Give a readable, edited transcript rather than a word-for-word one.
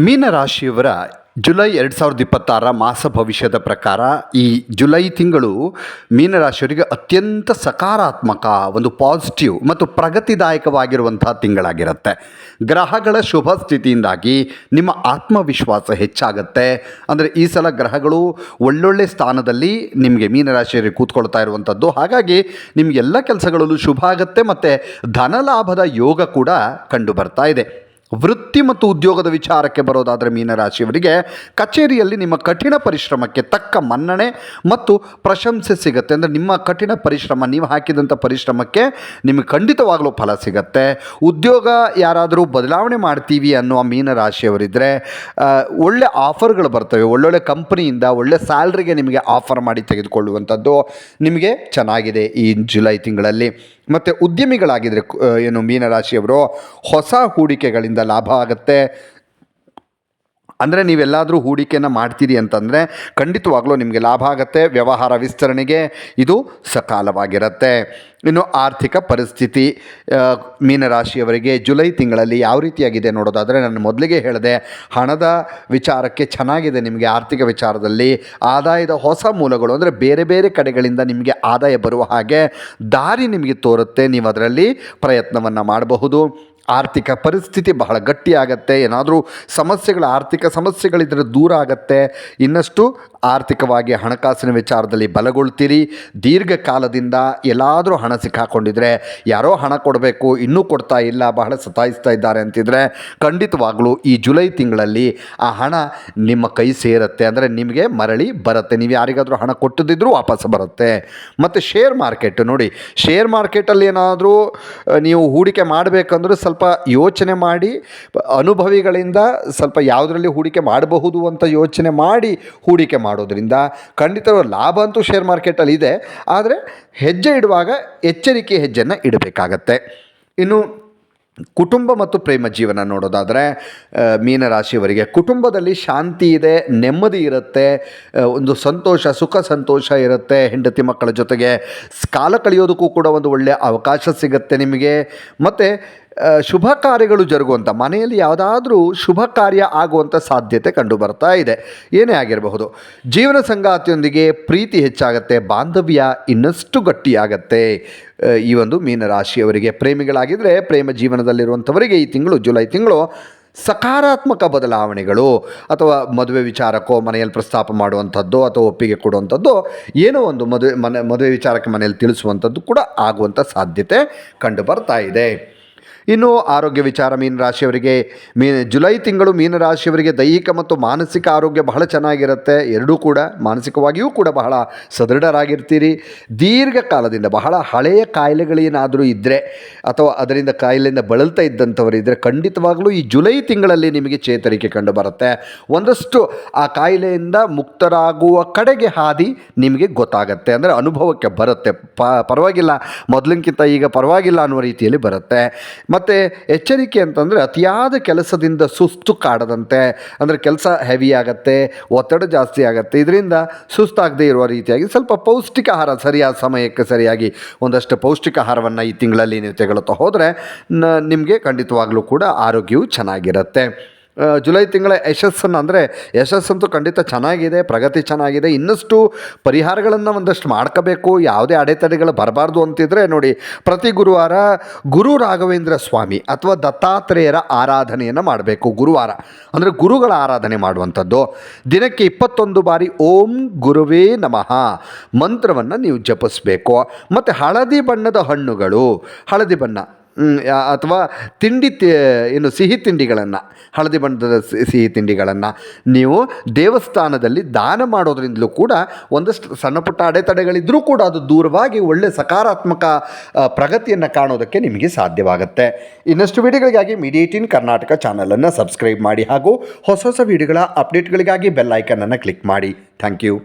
ಮೀನರಾಶಿಯವರ July 2026 ಮಾಸ ಭವಿಷ್ಯದ ಪ್ರಕಾರ ಈ ಜುಲೈ ತಿಂಗಳು ಮೀನರಾಶಿಯವರಿಗೆ ಅತ್ಯಂತ ಸಕಾರಾತ್ಮಕ ಒಂದು ಪಾಸಿಟಿವ್ ಮತ್ತು ಪ್ರಗತಿದಾಯಕವಾಗಿರುವಂತಹ ತಿಂಗಳಾಗಿರುತ್ತೆ. ಗ್ರಹಗಳ ಶುಭ ಸ್ಥಿತಿಯಿಂದಾಗಿ ನಿಮ್ಮ ಆತ್ಮವಿಶ್ವಾಸ ಹೆಚ್ಚಾಗುತ್ತೆ. ಅಂದರೆ ಈ ಸಲ ಗ್ರಹಗಳು ಒಳ್ಳೊಳ್ಳೆ ಸ್ಥಾನದಲ್ಲಿ ನಿಮಗೆ ಮೀನರಾಶಿಯವರಿಗೆ ಕೂತ್ಕೊಳ್ತಾ ಇರುವಂಥದ್ದು. ಹಾಗಾಗಿ ನಿಮಗೆಲ್ಲ ಕೆಲಸಗಳಲ್ಲೂ ಶುಭ ಆಗುತ್ತೆ ಮತ್ತು ಧನಲಾಭದ ಯೋಗ ಕೂಡ ಕಂಡು ಬರ್ತಾ ಇದೆ. ವೃತ್ತಿ ಮತ್ತು ಉದ್ಯೋಗದ ವಿಚಾರಕ್ಕೆ ಬರೋದಾದರೆ ಮೀನರಾಶಿಯವರಿಗೆ ಕಚೇರಿಯಲ್ಲಿ ನಿಮ್ಮ ಕಠಿಣ ಪರಿಶ್ರಮಕ್ಕೆ ತಕ್ಕ ಮನ್ನಣೆ ಮತ್ತು ಪ್ರಶಂಸೆ ಸಿಗುತ್ತೆ. ಅಂದರೆ ನಿಮ್ಮ ಕಠಿಣ ಪರಿಶ್ರಮ, ನೀವು ಹಾಕಿದಂಥ ಪರಿಶ್ರಮಕ್ಕೆ ನಿಮಗೆ ಖಂಡಿತವಾಗಲೂ ಫಲ ಸಿಗುತ್ತೆ. ಉದ್ಯೋಗ ಯಾರಾದರೂ ಬದಲಾವಣೆ ಮಾಡ್ತೀವಿ ಅನ್ನುವ ಮೀನರಾಶಿಯವರಿದ್ದರೆ ಒಳ್ಳೆ ಆಫರ್ಗಳು ಬರ್ತವೆ. ಒಳ್ಳೊಳ್ಳೆ ಕಂಪ್ನಿಯಿಂದ ಒಳ್ಳೆ ಸ್ಯಾಲ್ರಿಗೆ ನಿಮಗೆ ಆಫರ್ ಮಾಡಿ ತೆಗೆದುಕೊಳ್ಳುವಂಥದ್ದು ನಿಮಗೆ ಚೆನ್ನಾಗಿದೆ ಈ ಜುಲೈ ತಿಂಗಳಲ್ಲಿ. ಮತ್ತು ಉದ್ಯಮಿಗಳಾಗಿದ್ದರೆ ಏನು ಮೀನರಾಶಿಯವರು ಹೊಸ ಹೂಡಿಕೆಗಳಿಂದ ಲಾಭ ಆಗುತ್ತೆ. ಅಂದರೆ ನೀವೆಲ್ಲಾದರೂ ಹೂಡಿಕೆಯನ್ನು ಮಾಡ್ತೀರಿ ಅಂತಂದರೆ ಖಂಡಿತವಾಗ್ಲೂ ನಿಮಗೆ ಲಾಭ ಆಗುತ್ತೆ. ವ್ಯವಹಾರ ವಿಸ್ತರಣೆಗೆ ಇದು ಸಕಾಲವಾಗಿರುತ್ತೆ. ಇನ್ನು ಆರ್ಥಿಕ ಪರಿಸ್ಥಿತಿ ಮೀನರಾಶಿಯವರಿಗೆ ಜುಲೈ ತಿಂಗಳಲ್ಲಿ ಯಾವ ರೀತಿಯಾಗಿದೆ ನೋಡೋದಾದರೆ, ನಾನು ಮೊದಲಿಗೆ ಹೇಳಿದೆ, ಹಣದ ವಿಚಾರಕ್ಕೆ ಚೆನ್ನಾಗಿದೆ. ನಿಮಗೆ ಆರ್ಥಿಕ ವಿಚಾರದಲ್ಲಿ ಆದಾಯದ ಹೊಸ ಮೂಲಗಳು, ಅಂದರೆ ಬೇರೆ ಬೇರೆ ಕಡೆಗಳಿಂದ ನಿಮಗೆ ಆದಾಯ ಬರುವ ಹಾಗೆ ದಾರಿ ನಿಮಗೆ ತೋರುತ್ತೆ. ನೀವು ಅದರಲ್ಲಿ ಪ್ರಯತ್ನವನ್ನು ಮಾಡಬಹುದು. ಆರ್ಥಿಕ ಪರಿಸ್ಥಿತಿ ಬಹಳ ಗಟ್ಟಿಯಾಗತ್ತೆ. ಏನಾದರೂ ಆರ್ಥಿಕ ಸಮಸ್ಯೆಗಳಿದ್ದರೆ ದೂರ ಆಗತ್ತೆ. ಇನ್ನಷ್ಟು ಆರ್ಥಿಕವಾಗಿ ಹಣಕಾಸಿನ ವಿಚಾರದಲ್ಲಿ ಬಲಗೊಳ್ತೀರಿ. ದೀರ್ಘಕಾಲದಿಂದ ಎಲ್ಲಾದರೂ ಹಣ ಸಿಕ್ಕಾಕೊಂಡಿದ್ರೆ, ಯಾರೋ ಹಣ ಕೊಡಬೇಕು ಇನ್ನೂ ಕೊಡ್ತಾ ಇಲ್ಲ, ಬಹಳ ಸತಾಯಿಸ್ತಾ ಇದ್ದಾರೆ ಅಂತಿದ್ರೆ ಖಂಡಿತವಾಗಲೂ ಈ ಜುಲೈ ತಿಂಗಳಲ್ಲಿ ಆ ಹಣ ನಿಮ್ಮ ಕೈ ಸೇರುತ್ತೆ. ಅಂದರೆ ನಿಮಗೆ ಮರಳಿ ಬರುತ್ತೆ. ನೀವು ಯಾರಿಗಾದರೂ ಹಣ ಕೊಟ್ಟದಿದ್ದರೂ ವಾಪಸ್ ಬರುತ್ತೆ. ಮತ್ತು ಶೇರ್ ಮಾರ್ಕೆಟ್ ನೋಡಿ, ಶೇರ್ ಮಾರ್ಕೆಟಲ್ಲಿ ಏನಾದರೂ ನೀವು ಹೂಡಿಕೆ ಮಾಡಬೇಕಂದ್ರೂ ಸ್ವಲ್ಪ ಯೋಚನೆ ಮಾಡಿ, ಅನುಭವಿಗಳಿಂದ ಸ್ವಲ್ಪ ಯಾವುದರಲ್ಲಿ ಹೂಡಿಕೆ ಮಾಡಬಹುದು ಅಂತ ಯೋಚನೆ ಮಾಡಿ ಹೂಡಿಕೆ ಮಾಡೋದ್ರಿಂದ ಖಂಡಿತ ಲಾಭ ಅಂತೂ ಶೇರ್ ಮಾರ್ಕೆಟಲ್ಲಿ ಇದೆ. ಆದರೆ ಹೆಜ್ಜೆ ಇಡುವಾಗ ಎಚ್ಚರಿಕೆ ಹೆಜ್ಜೆಯನ್ನು ಇಡಬೇಕಾಗತ್ತೆ. ಇನ್ನು ಕುಟುಂಬ ಮತ್ತು ಪ್ರೇಮ ಜೀವನ ನೋಡೋದಾದರೆ ಮೀನರಾಶಿಯವರಿಗೆ ಕುಟುಂಬದಲ್ಲಿ ಶಾಂತಿ ಇದೆ, ನೆಮ್ಮದಿ ಇರುತ್ತೆ, ಒಂದು ಸುಖ ಸಂತೋಷ ಇರುತ್ತೆ. ಹೆಂಡತಿ ಮಕ್ಕಳ ಜೊತೆಗೆ ಕಾಲ ಕಳೆಯೋದಕ್ಕೂ ಕೂಡ ಒಂದು ಒಳ್ಳೆಯ ಅವಕಾಶ ಸಿಗುತ್ತೆ ನಿಮಗೆ. ಮತ್ತು ಶುಭ ಕಾರ್ಯಗಳು ಜರುಗುವಂಥ ಮನೆಯಲ್ಲಿ ಯಾವುದಾದ್ರೂ ಶುಭ ಕಾರ್ಯ ಆಗುವಂಥ ಸಾಧ್ಯತೆ ಕಂಡು ಬರ್ತಾ ಇದೆ. ಏನೇ ಆಗಿರಬಹುದು. ಜೀವನ ಸಂಗಾತಿಯೊಂದಿಗೆ ಪ್ರೀತಿ ಹೆಚ್ಚಾಗುತ್ತೆ, ಬಾಂಧವ್ಯ ಇನ್ನಷ್ಟು ಗಟ್ಟಿಯಾಗತ್ತೆ. ಈ ಒಂದು ಮೀನರಾಶಿಯವರಿಗೆ ಪ್ರೇಮಿಗಳಾಗಿದ್ದರೆ ಪ್ರೇಮ ಜೀವನದಲ್ಲಿರುವಂಥವರಿಗೆ ಈ ತಿಂಗಳು, ಜುಲೈ ತಿಂಗಳು ಸಕಾರಾತ್ಮಕ ಬದಲಾವಣೆಗಳು ಅಥವಾ ಮದುವೆ ವಿಚಾರಕ್ಕೋ ಮನೆಯಲ್ಲಿ ಪ್ರಸ್ತಾಪ ಮಾಡುವಂಥದ್ದು ಅಥವಾ ಒಪ್ಪಿಗೆ ಕೊಡುವಂಥದ್ದು, ಏನೋ ಒಂದು ಮದುವೆ ವಿಚಾರಕ್ಕೆ ಮನೆಯಲ್ಲಿ ತಿಳಿಸುವಂಥದ್ದು ಕೂಡ ಆಗುವಂಥ ಸಾಧ್ಯತೆ ಕಂಡು ಬರ್ತಾ ಇದೆ. ಇನ್ನು ಆರೋಗ್ಯ ವಿಚಾರ ಮೀನರಾಶಿಯವರಿಗೆ ಜುಲೈ ತಿಂಗಳು ಮೀನರಾಶಿಯವರಿಗೆ ದೈಹಿಕ ಮತ್ತು ಮಾನಸಿಕ ಆರೋಗ್ಯ ಬಹಳ ಚೆನ್ನಾಗಿರುತ್ತೆ. ಎರಡೂ ಕೂಡ ಮಾನಸಿಕವಾಗಿಯೂ ಕೂಡ ಬಹಳ ಸದೃಢರಾಗಿರ್ತೀರಿ. ದೀರ್ಘಕಾಲದಿಂದ ಬಹಳ ಹಳೆಯ ಕಾಯಿಲೆಗಳೇನಾದರೂ ಇದ್ದರೆ ಅಥವಾ ಅದರಿಂದ ಕಾಯಿಲೆಯಿಂದ ಬಳಲ್ತಾ ಇದ್ದಂಥವರಿದ್ದರೆ ಖಂಡಿತವಾಗಲೂ ಈ ಜುಲೈ ತಿಂಗಳಲ್ಲಿ ನಿಮಗೆ ಚೇತರಿಕೆ ಕಂಡು ಬರುತ್ತೆ. ಒಂದಷ್ಟು ಆ ಕಾಯಿಲೆಯಿಂದ ಮುಕ್ತರಾಗುವ ಕಡೆಗೆ ಹಾದಿ ನಿಮಗೆ ಗೊತ್ತಾಗತ್ತೆ. ಅಂದರೆ ಅನುಭವಕ್ಕೆ ಬರುತ್ತೆ. ಪರವಾಗಿಲ್ಲ, ಮೊದಲಿನಕ್ಕಿಂತ ಈಗ ಪರವಾಗಿಲ್ಲ ಅನ್ನುವ ರೀತಿಯಲ್ಲಿ ಬರುತ್ತೆ. ಮತ್ತು ಎಚ್ಚರಿಕೆ ಅಂತಂದರೆ ಅತಿಯಾದ ಕೆಲಸದಿಂದ ಸುಸ್ತು ಕಾಡದಂತೆ. ಅಂದರೆ ಕೆಲಸ ಹೆವಿ ಆಗುತ್ತೆ, ಒತ್ತಡ ಜಾಸ್ತಿ ಆಗುತ್ತೆ. ಇದರಿಂದ ಸುಸ್ತಾಗದೇ ಇರುವ ರೀತಿಯಾಗಿ ಸ್ವಲ್ಪ ಪೌಷ್ಟಿಕ ಆಹಾರ ಸರಿಯಾದ ಸಮಯಕ್ಕೆ ಸರಿಯಾಗಿ ಒಂದಷ್ಟು ಪೌಷ್ಟಿಕ ಆಹಾರವನ್ನು ಈ ತಿಂಗಳಲ್ಲಿ ನೀವು ತೆಗೊಳ್ತಾ ಹೋದರೆ ನಿಮಗೆ ಖಂಡಿತವಾಗಲೂ ಕೂಡ ಆರೋಗ್ಯವು ಚೆನ್ನಾಗಿರುತ್ತೆ. ಜುಲೈ ತಿಂಗಳ ಯಶಸ್ಸಂತೂ ಖಂಡಿತ ಚೆನ್ನಾಗಿದೆ, ಪ್ರಗತಿ ಚೆನ್ನಾಗಿದೆ. ಇನ್ನಷ್ಟು ಪರಿಹಾರಗಳನ್ನು ಒಂದಷ್ಟು ಮಾಡ್ಕೋಬೇಕು. ಯಾವುದೇ ಅಡೆತಡೆಗಳು ಬರಬಾರ್ದು ಅಂತಿದ್ರೆ ನೋಡಿ, ಪ್ರತಿ ಗುರುವಾರ ಗುರು ರಾಘವೇಂದ್ರ ಸ್ವಾಮಿ ಅಥವಾ ದತ್ತಾತ್ರೇಯರ ಆರಾಧನೆಯನ್ನು ಮಾಡಬೇಕು. ಗುರುವಾರ ಅಂದರೆ ಗುರುಗಳ ಆರಾಧನೆ ಮಾಡುವಂಥದ್ದು. ದಿನಕ್ಕೆ 21 ಬಾರಿ ಓಂ ಗುರುವೇ ನಮಃ ಮಂತ್ರವನ್ನು ನೀವು ಜಪಿಸಬೇಕು. ಮತ್ತು ಹಳದಿ ಬಣ್ಣದ ಹಣ್ಣುಗಳು, ಹಳದಿ ಬಣ್ಣ ಅಥವಾ ಸಿಹಿ ತಿಂಡಿಗಳನ್ನು, ಹಳದಿ ಬಣ್ಣದ ಸಿಹಿ ತಿಂಡಿಗಳನ್ನು ನೀವು ದೇವಸ್ಥಾನದಲ್ಲಿ ದಾನ ಮಾಡೋದ್ರಿಂದಲೂ ಕೂಡ ಒಂದಷ್ಟು ಸಣ್ಣ ಪುಟ್ಟ ಅಡೆತಡೆಗಳಿದ್ದರೂ ಕೂಡ ಅದು ದೂರವಾಗಿ ಒಳ್ಳೆಯ ಸಕಾರಾತ್ಮಕ ಪ್ರಗತಿಯನ್ನು ಕಾಣೋದಕ್ಕೆ ನಿಮಗೆ ಸಾಧ್ಯವಾಗುತ್ತೆ. ಇನ್ನಷ್ಟು ವಿಡಿಯೋಗಳಿಗಾಗಿ ಮೀಡಿಯಾ18 ಕರ್ನಾಟಕ ಚಾನಲನ್ನು ಸಬ್ಸ್ಕ್ರೈಬ್ ಮಾಡಿ ಹಾಗೂ ಹೊಸ ವಿಡಿಯೋಗಳ ಅಪ್ಡೇಟ್ಗಳಿಗಾಗಿ ಬೆಲ್ ಐಕನನ್ನು ಕ್ಲಿಕ್ ಮಾಡಿ. Thank you.